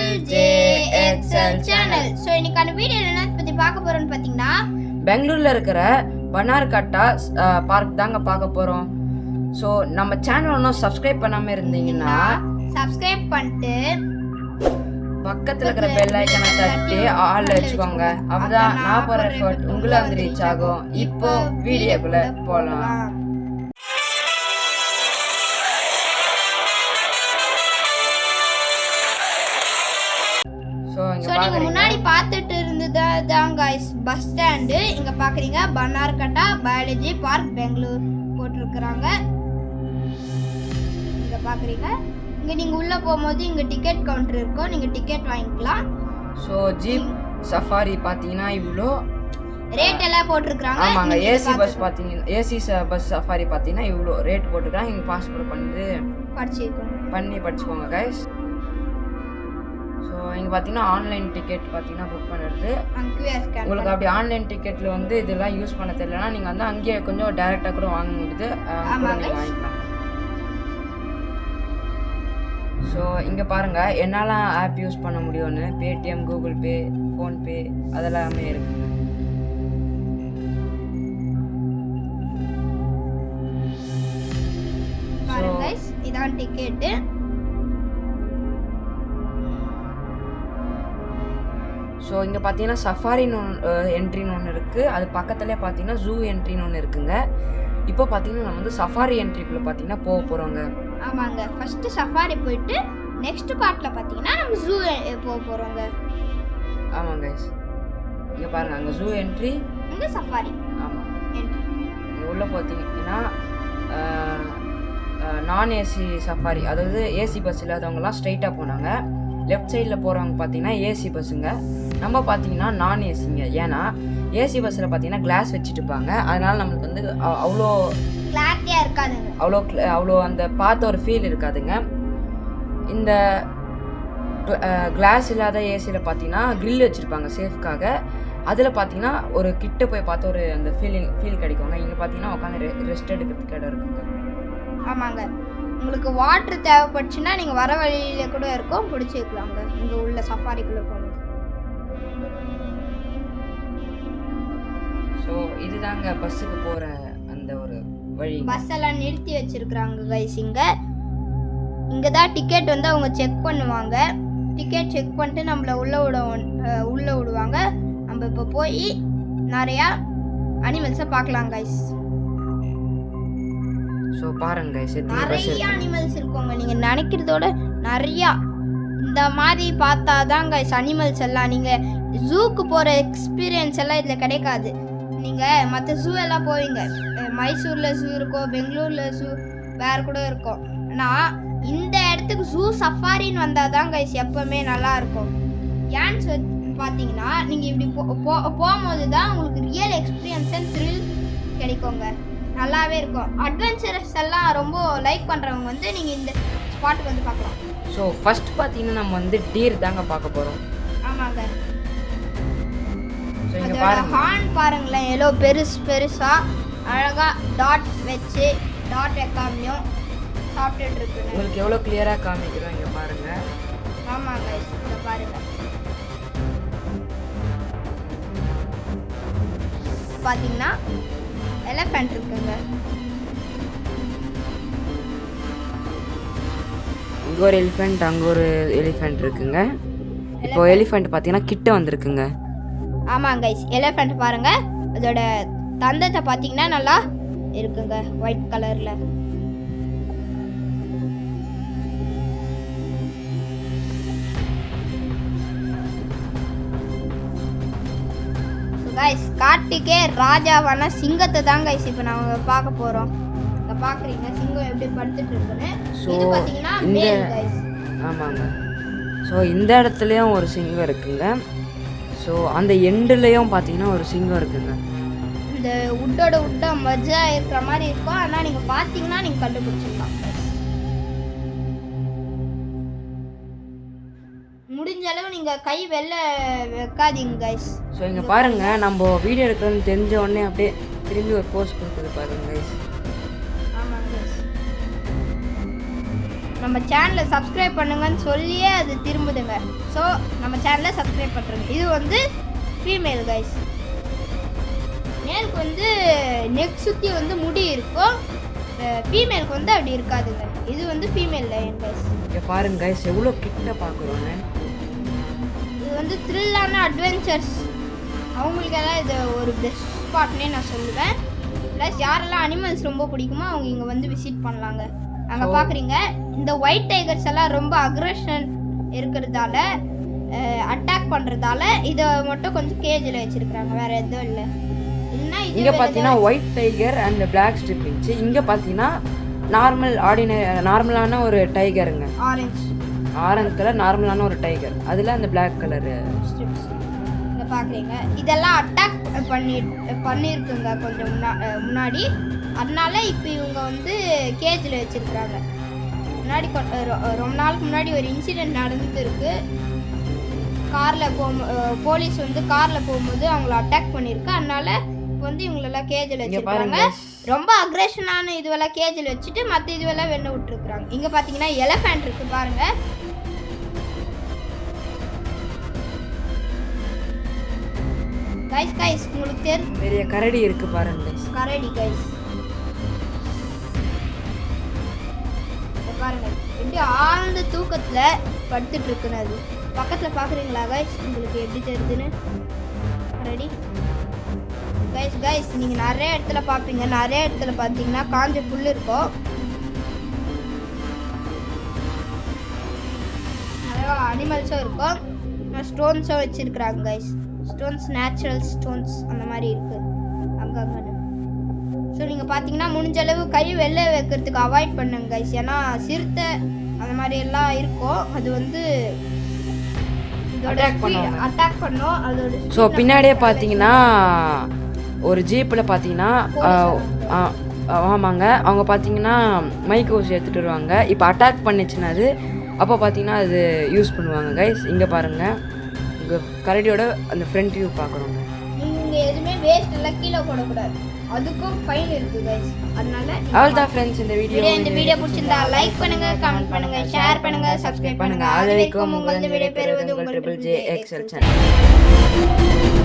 LJXL channel. So இன்னைக்கான வீடியோவில் என்ன பற்றி பார்க்க போகிறோம்னு பார்த்தீங்கன்னா பெங்களூரில் இருக்கிற பனார்கட்டா பார்க் தாங்க பார்க்க போகிறோம். ஸோ நம்ம சேனல் ஒன்றும் சப்ஸ்கிரைப் பண்ணாமல் இருந்தீங்கன்னா சப்ஸ்கிரைப் பண்ணிட்டு பக்கத்தில் இருக்கிற பெல் ஐக்கனை தட்டி ஆள் வச்சுக்கோங்க. அப்பதான் நான் போகிற எஃபர்ட் உங்களை வந்து ரீச் ஆகும். இப்போ வீடியோக்குள்ளே போகலாம். நீங்க முன்னாடி பார்த்துட்டு இருந்தது தான் गाइस பஸ் ஸ்டாண்டு. இங்க பாக்குறீங்க பனார்கட்டா பயாலஜி பார்க் பெங்களூர் போட்டுருக்காங்க. இங்க பாக்குறீங்க இங்க நீங்க உள்ள போகும்போது இங்க டிக்கெட் கவுண்டர் இருக்கும், நீங்க டிக்கெட் வாங்கிக்கலாம். ஸோ ஜீப் சஃபாரி பார்த்தீங்கன்னா இவ்வளோ ரேட் எல்லாம் போட்டுருக்காங்க. ஆமாங்க, ஏசி பஸ் பார்த்தீங்கன்னா ஏசி பஸ் சஃபாரி பார்த்தீங்கன்னா இவ்வளோ ரேட் போட்டுருக்காங்க. நீங்கள் பாஸ்போர்ட் படிச்சுக்கோங்க கைஸ். ஸோ இங்கே பார்த்தீங்கன்னா ஆன்லைன் டிக்கெட் பார்த்தீங்கன்னா புக் பண்ணுறது. உங்களுக்கு அப்படி ஆன்லைன் டிக்கெட்டில் வந்து இதெல்லாம் யூஸ் பண்ண தெரியலனா நீங்கள் வந்து அங்கேயே கொஞ்சம் டைரெக்டாக கூட வாங்க முடியுது, நீங்கள் வாங்கிக்கலாம். ஸோ இங்கே பாருங்கள் என்னெல்லாம் ஆப் யூஸ் பண்ண முடியும்னு. பேடிஎம், கூகுள் பே, ஃபோன்பே அதெல்லாமே இருக்குங்க. இதான் டிக்கெட்டு. ஸோ இங்கே பார்த்தீங்கன்னா சஃபாரின்னு என்ட்ரின்னு ஒன்று இருக்குது. அது பக்கத்துலேயே பார்த்தீங்கன்னா ஜூ என்ட்ரின்னு ஒன்று இருக்குங்க. இப்போ பார்த்தீங்கன்னா நம்ம வந்து சஃபாரி என்ட்ரிக்குள்ளே பார்த்தீங்கன்னா போக போகிறோங்க. ஆமாங்க, ஃபஸ்ட்டு சஃபாரி போயிட்டு நெக்ஸ்ட் பார்ட்டில் பார்த்தீங்கன்னா நம்ம ஜூ போக போகிறோங்க. ஆமாங்க, இங்கே பாருங்கள் அங்கே ஜூ என்ட்ரி, இங்கே சஃபாரி. ஆமாம், என்ட்ரி. இங்கே உள்ளே பார்த்தீங்கன்னா நான் ஏசி சஃபாரி, அதாவது ஏசி பஸ் இல்லாதவங்கலாம் ஸ்ட்ரைட்டாக போனாங்க. லெஃப்ட் சைடில் போகிறவங்க பார்த்தீங்கன்னா ஏசி பஸ்ஸுங்க. நம்ம பார்த்தீங்கன்னா நான் ஏசிங்க. ஏன்னா ஏசி பஸ்ஸில் பார்த்தீங்கன்னா கிளாஸ் வச்சுட்டு இருப்பாங்க, அதனால் நம்மளுக்கு வந்து அவ்வளோ கிளாரிட்டியாக இருக்காதுங்க, அவ்வளோ அந்த பார்த்த ஒரு ஃபீல் இருக்காதுங்க. இந்த கிளாஸ் இல்லாத ஏசியில் பார்த்தீங்கன்னா க்ரில் வச்சுருப்பாங்க சேஃப்காக. அதில் பார்த்தீங்கன்னா ஒரு கிட்ட போய் பார்த்து ஒரு அந்த ஃபீல் கிடைக்குங்க. இங்கே பார்த்தீங்கன்னா உட்காந்து ரெஸ்ட் எடுக்கிறதுக்கு இடம் இருக்குங்க. ஆமாங்க, உங்களுக்கு வாட்டர் தேவைப்பட்டுச்சுன்னா நீங்கள் வர வழியில கூட இருக்கும், பிடிச்சிக்கலாங்க. இங்கே உள்ள சஃபாரிக்குள்ளே போகணும். ஸோ இதுதாங்க பஸ்ஸுக்கு போகிற அந்த ஒரு வழி. பஸ் எல்லாம் நிறுத்தி வச்சிருக்கிறாங்க கைஸ். இங்கே தான் டிக்கெட் வந்து அவங்க செக் பண்ணுவாங்க. டிக்கெட் செக் பண்ணிட்டு நம்மளை உள்ளே விடுவாங்க. நம்ம இப்போ போய் நிறையா அனிமல்ஸை பார்க்கலாம் கைஸ். ஸோ பாருங்க கைஸ், நிறைய அனிமல்ஸ் இருக்குங்க. நீங்கள் நினைக்கிறதோட நிறையா இந்த மாதிரி பார்த்தா தான் கைஸ் அனிமல்ஸ் எல்லாம். நீங்கள் ஜூக்கு போகிற எக்ஸ்பீரியன்ஸ் எல்லாம் இதில் கிடைக்காது. நீங்கள் மற்ற ஜூ எல்லாம் போவீங்க, மைசூரில் ஜூ இருக்கும், பெங்களூரில் ஜூ வேறு கூட இருக்கும். ஆனால் இந்த இடத்துக்கு ஜூ சஃபாரின்னு வந்தால் தான் கைஸ் எப்போவுமே நல்லாயிருக்கும். ஏன்னு பார்த்தீங்கன்னா நீங்கள் இப்படி போகும்போது தான் உங்களுக்கு ரியல் எக்ஸ்பீரியன்ஸ் அண்ட் த்ரில் கிடைக்குங்க. நல்லாவே இருக்கும். அட்வென்ச்சரஸ் எல்லாம் ரொம்ப லைக் பண்ணுறவங்க வந்து நீங்கள் இந்த ஸ்பாட்டுக்கு வந்து பார்க்கலாம். ஸோ ஃபர்ஸ்ட் பார்த்தீங்கன்னா நம்ம வந்து டீர் தாங்க பார்க்க போகிறோம். ஆமாங்க, ஸோ இங்கே பாருங்க, ஹார்ன் பாருங்களேன், எவ்வளோ பெருசாக அழகாக டாட் வச்சு டாட் எக்காமையும் சாப்பிட்டுட்டு இருக்கு. உங்களுக்கு எவ்வளோ கிளியராக காமிக்கிறோம் இங்கே பாருங்க. ஆமாங்க, இங்கே பாருங்க. பார்த்தீங்கன்னா எலிஃபண்ட் இருக்குங்க. இங்கே ஒரு எலிஃபண்ட், அங்கே ஒரு எலிஃபண்ட் இருக்குங்க. இப்போ எலிஃபண்ட் பார்த்தீங்கன்னா கிட்ட வந்திருக்குங்க. ஆமாங்க கைஸ், எலிஃபண்ட் பாருங்க, அதோட தந்தத்தை பார்த்தீங்கன்னா நல்லா இருக்குங்க, ஒயிட் கலரில். கைஸ் காட்டுக்கே ராஜாவான சிங்கத்தை தான் கைஸ் இப்போ நம்ம பார்க்க போகிறோம். இங்கே பார்க்குறீங்க சிங்கம் எப்படி படுத்துட்டு இருக்குன்னு. இது பார்த்தீங்கன்னா மேல் கைஸ். ஆமாங்க, ஸோ இந்த இடத்துலையும் ஒரு சிங்கம் இருக்குங்க. ஸோ அந்த எண்டுலேயும் பார்த்தீங்கன்னா ஒரு சிங்கம் இருக்குங்க. இந்த உட்டா மஜா இருக்கிற மாதிரி இருக்கும். ஆனால் நீங்கள் பார்த்தீங்கன்னா நீங்கள் கண்டுபிடிச்சிடலாம். முடிஞ்ச அளவு நீங்கள் கை வெளில வைக்காதீங்க கைஸ். ஸோ இங்கே பாருங்கள், நம்ம வீடியோ எடுக்கிறோன்னு தெரிஞ்ச உடனே அப்படியே திரும்பி ஒரு போஸ்ட் கொடுக்குது பாருங்க கைஸ். ஆமாம் கைஸ். நம்ம சேனலை சப்ஸ்கிரைப் பண்ணுங்கன்னு சொல்லியே அது திரும்புதுங்க. ஸோ நம்ம சேனலை சப்ஸ்கிரைப் பண்ணுறோங்க. இது வந்து ஃபீமேல் கைஸ். மேலுக்கு வந்து நெக் சுற்றி வந்து முடி இருக்கும், ஃபீமேலுக்கு வந்து அப்படி இருக்காதுங்க. இது வந்து ஃபீமேல் லயன் கைஸ். இங்கே பாருங்க கைஸ் எவ்வளோ கிட்ட பார்க்குறோங்க. இது வந்து த்ரில்லான அட்வென்ச்சர்ஸ் அவங்களுக்கெல்லாம் இது ஒரு பெஸ்ட் ஸ்பாட்னே நான் சொல்லுவேன். ப்ளஸ் யாரெல்லாம் அனிமல்ஸ் ரொம்ப பிடிக்குமோ அவங்க இங்கே வந்து விசிட் பண்ணலாங்க. அங்கே பார்க்குறீங்க இந்த ஒயிட் டைகர்ஸ் எல்லாம் ரொம்ப அக்ரெஷன் இருக்கிறதால அட்டாக் பண்ணுறதால இதை மட்டும் கொஞ்சம் கேஜில் வச்சுருக்குறாங்க, வேறு எதுவும் இல்லை. இங்கே பார்த்தீங்கன்னா white tiger and black stripe இருந்துச்சு. இங்கே பார்த்தீங்கன்னா நார்மலான ஒரு டைகருங்க, ஆரஞ்சு கலர் நார்மலான ஒரு டைகர், அதில் அந்த பிளாக் கலரு ஸ்ட்ரிப்ஸ் இங்கே பார்க்குறீங்க. இதெல்லாம் அட்டாக் பண்ணியிருக்குங்க கொஞ்சம் முன்னாடி. அதனால இப்போ இவங்க வந்து கேஜில் வச்சுருக்குறாங்க. முன்னாடி ரொம்ப நாளுக்கு முன்னாடி ஒரு இன்சிடெண்ட் நடந்துருக்கு. காரில் போலீஸ் வந்து காரில் போகும்போது அவங்கள அட்டாக் பண்ணியிருக்கு. அதனால இப்போ வந்து இவங்களெல்லாம் கேஜில் வச்சுருக்காங்க. ரொம்ப அக்ரெஷனான இதுவெல்லாம் கேஜில் வச்சுட்டு மற்ற இதுவெல்லாம் வெளில விட்டுருக்குறாங்க. இங்கே பார்த்தீங்கன்னா எலஃபேண்ட் இருக்குது பாருங்கள். கைஸ் உங்களுக்கு தெரியும் பெரிய கரடி இருக்கு பாருங்க. கரடி கைஸ் பாருங்க எப்படி ஆழ்ந்த தூக்கத்துல படுத்துட்டு இருக்குன்னு. அது பக்கத்துல பாக்குறீங்களா கைஸ், உங்களுக்கு எப்படி தெரியுதுன்னு? கரடி கைஸ் நீங்க நிறைய இடத்துல பாப்பீங்க, நிறைய இடத்துல பாத்தீங்கன்னா காஞ்ச புல் இருக்கும், நிறைய அனிமல்ஸும் இருக்கும், ஸ்டோன்ஸும் வச்சிருக்கிறாங்க கைஸ். ஸ்டோன்ஸ் நேச்சுரல் ஸ்டோன்ஸ் அந்த மாதிரி இருக்கு அங்கங்க. ஸோ நீங்கள் பார்த்தீங்கன்னா முடிஞ்ச அளவு கை வெளில வைக்கிறதுக்கு அவாய்ட் பண்ணுங்க கைஸ். ஏன்னா சிறுத்தை அந்த மாதிரி எல்லாம் இருக்கும், அது வந்து அட்டாக் பண்ணும் அதோட. ஸோ பின்னாடியே பார்த்தீங்கன்னா ஒரு ஜீப்பில் பார்த்தீங்கன்னா ஆமாங்க, அவங்க பார்த்தீங்கன்னா மைக் ஊசி எடுத்துகிட்டு வருவாங்க. இப்போ அட்டாக் பண்ணிச்சுன்னா அது அப்போ பார்த்தீங்கன்னா அது யூஸ் பண்ணுவாங்க கைஸ். இங்கே பாருங்கள் உங்கள் கரடியோட அந்த ஃப்ரண்ட் வியூ பார்க்குறோங்க. நீங்கள் எதுவுமே வேஸ்ட் எல்லாம் கீழே போடக்கூடாது, அதுக்கும் ஃபைன் இருக்குது கைஸ். அதனால அவ்வளோதான் ஃப்ரெண்ட்ஸ், இந்த வீடியோ பிடிச்சிருந்தா லைக் பண்ணுங்க, கமெண்ட் பண்ணுங்க, ஷேர் பண்ணுங்க, சப்ஸ்கிரைப் பண்ணுங்க. அது வரைக்கும் உங்களது விடை பெறுவது உங்கள் ட்ரிபிள் ஜே எக்ஸல் சேனல்.